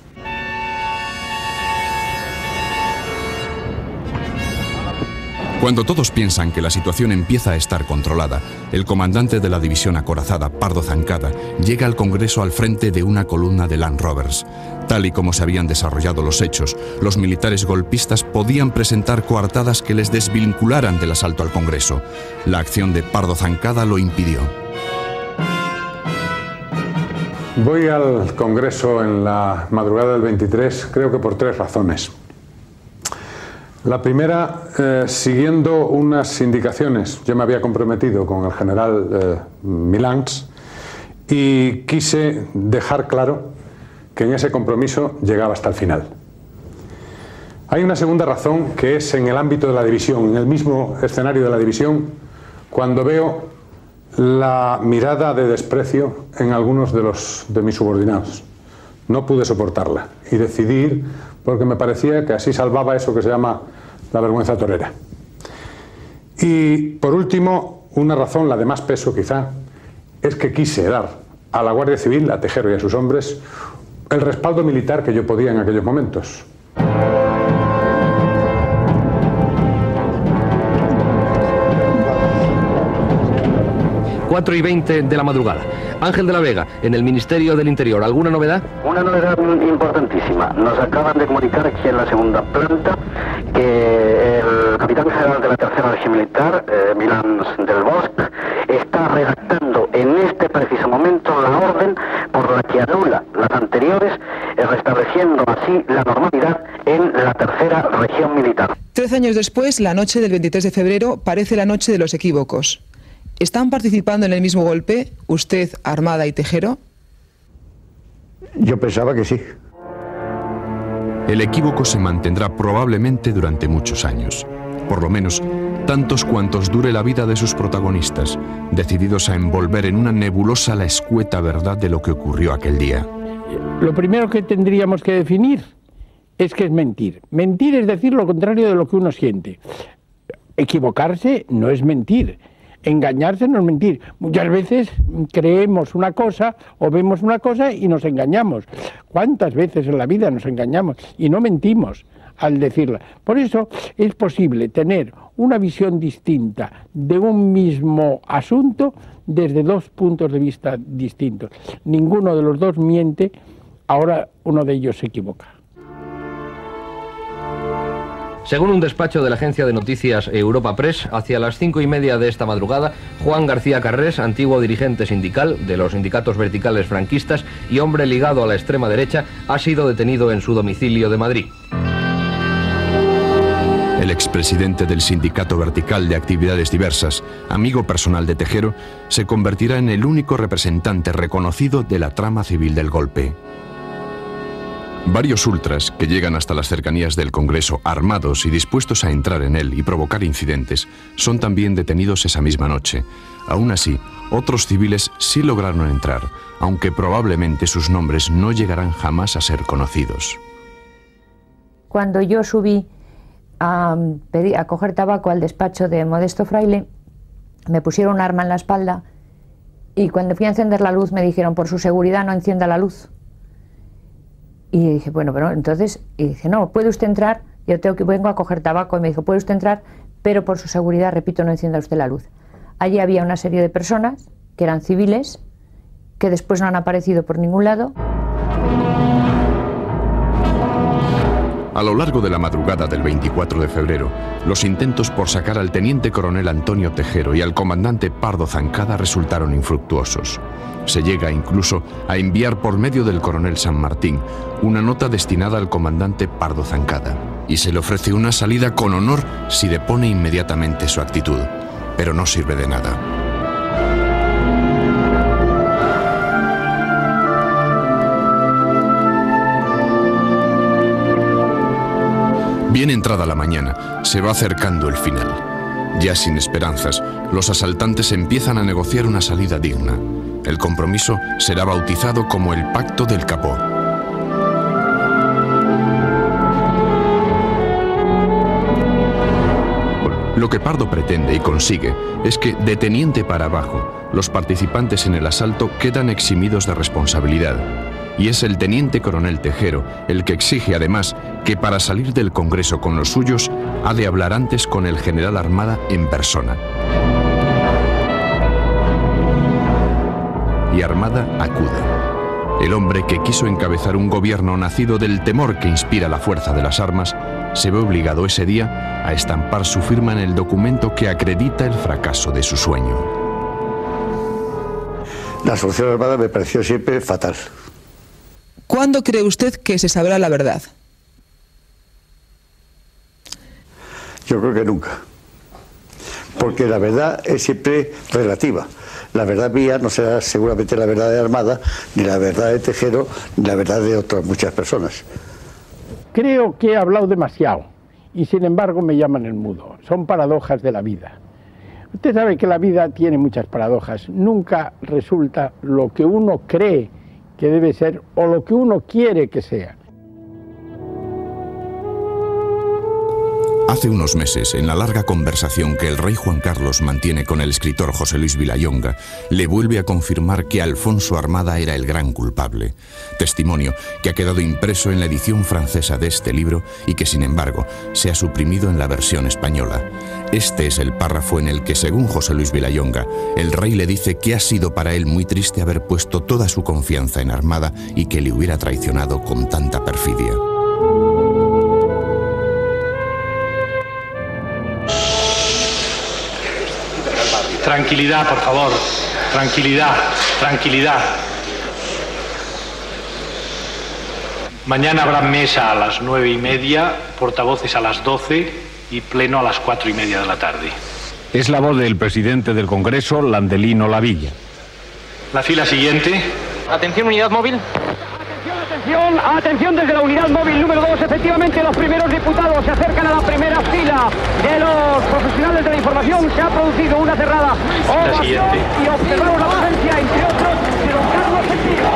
Cuando todos piensan que la situación empieza a estar controlada, el comandante de la división acorazada, Pardo Zancada, llega al Congreso al frente de una columna de Land Rovers. Tal y como se habían desarrollado los hechos, los militares golpistas podían presentar coartadas que les desvincularan del asalto al Congreso. La acción de Pardo Zancada lo impidió. Voy al Congreso en la madrugada del 23, creo que por 3 razones. La primera, siguiendo unas indicaciones. Yo me había comprometido con el general Milans y quise dejar claro que en ese compromiso llegaba hasta el final. Hay una segunda razón, que es en el ámbito de la división, en el mismo escenario de la división, cuando veo la mirada de desprecio en algunos de mis subordinados. No pude soportarla y decidí ir porque me parecía que así salvaba eso que se llama la vergüenza torera. Y por último, una razón, la de más peso quizá, es que quise dar a la Guardia Civil, a Tejero y a sus hombres, el respaldo militar que yo podía en aquellos momentos. Cuatro y 20 de la madrugada. Ángel de la Vega, en el Ministerio del Interior, ¿alguna novedad? Una novedad importantísima. Nos acaban de comunicar aquí en la segunda planta que el capitán general de la Tercera Región Militar, Milans del Bosch, está redactando en este preciso momento la orden por la que anula las anteriores, restableciendo así la normalidad en la Tercera Región Militar. 13 años después, la noche del 23 de febrero parece la noche de los equívocos. ¿Están participando en el mismo golpe usted, Armada y Tejero? Yo pensaba que sí. El equívoco se mantendrá probablemente durante muchos años. Por lo menos, tantos cuantos dure la vida de sus protagonistas, decididos a envolver en una nebulosa la escueta verdad de lo que ocurrió aquel día. Lo primero que tendríamos que definir es qué es mentir. Mentir es decir lo contrario de lo que uno siente. Equivocarse no es mentir. Engañarse no es mentir. Muchas veces creemos una cosa o vemos una cosa y nos engañamos. ¿Cuántas veces en la vida nos engañamos y no mentimos al decirla? Por eso es posible tener una visión distinta de un mismo asunto desde 2 puntos de vista distintos. Ninguno de los dos miente, ahora uno de ellos se equivoca. Según un despacho de la agencia de noticias Europa Press, hacia las 5:30 de esta madrugada, Juan García Carrés, antiguo dirigente sindical de los sindicatos verticales franquistas y hombre ligado a la extrema derecha, ha sido detenido en su domicilio de Madrid. El expresidente del Sindicato Vertical de Actividades Diversas, amigo personal de Tejero, se convertirá en el único representante reconocido de la trama civil del golpe. Varios ultras que llegan hasta las cercanías del Congreso armados y dispuestos a entrar en él y provocar incidentes son también detenidos esa misma noche. Aún así, otros civiles sí lograron entrar, aunque probablemente sus nombres no llegarán jamás a ser conocidos. Cuando yo subí a coger tabaco al despacho de Modesto Fraile, me pusieron un arma en la espalda y cuando fui a encender la luz me dijeron, por su seguridad no encienda la luz. Y dije, bueno, pero entonces, y dice, no, puede usted entrar, yo vengo a coger tabaco, y me dijo, puede usted entrar, pero por su seguridad, repito, no encienda usted la luz. Allí había una serie de personas que eran civiles, que después no han aparecido por ningún lado. A lo largo de la madrugada del 24 de febrero, los intentos por sacar al teniente coronel Antonio Tejero y al comandante Pardo Zancada resultaron infructuosos. Se llega incluso a enviar por medio del coronel San Martín una nota destinada al comandante Pardo Zancada, y se le ofrece una salida con honor si depone inmediatamente su actitud, pero no sirve de nada. Bien entrada la mañana, se va acercando el final. Ya sin esperanzas, los asaltantes empiezan a negociar una salida digna. El compromiso será bautizado como el Pacto del Capó. Lo que Pardo pretende y consigue es que, de teniente para abajo, los participantes en el asalto quedan eximidos de responsabilidad. Y es el teniente coronel Tejero el que exige además que para salir del Congreso con los suyos ha de hablar antes con el general Armada en persona. Y Armada acude. El hombre que quiso encabezar un gobierno nacido del temor que inspira la fuerza de las armas se ve obligado ese día a estampar su firma en el documento que acredita el fracaso de su sueño. La solución armada me pareció siempre fatal. ¿Cuándo cree usted que se sabrá la verdad? Yo creo que nunca. Porque la verdad es siempre relativa. La verdad mía no será seguramente la verdad de Armada, ni la verdad de Tejero, ni la verdad de otras muchas personas. Creo que he hablado demasiado y sin embargo me llaman el mudo. Son paradojas de la vida. Usted sabe que la vida tiene muchas paradojas. Nunca resulta lo que uno cree que debe ser o lo que uno quiere que sea. Hace unos meses, en la larga conversación que el rey Juan Carlos mantiene con el escritor José Luis Vilallonga, le vuelve a confirmar que Alfonso Armada era el gran culpable. Testimonio que ha quedado impreso en la edición francesa de este libro y que, sin embargo, se ha suprimido en la versión española. Este es el párrafo en el que, según José Luis Vilallonga, el rey le dice que ha sido para él muy triste haber puesto toda su confianza en Armada y que le hubiera traicionado con tanta perfidia. Tranquilidad, por favor. Tranquilidad, tranquilidad. Mañana habrá mesa a las 9:30, portavoces a las 12 y pleno a las 4:30 de la tarde. Es la voz del presidente del Congreso, Landelino Lavilla. La fila siguiente. Atención, unidad móvil. Atención desde la unidad móvil número 2, efectivamente los primeros diputados se acercan a la primera fila de los profesionales de la información. Se ha producido una cerrada ovación y observamos la presencia, entre otros, de don Carlos Sentido.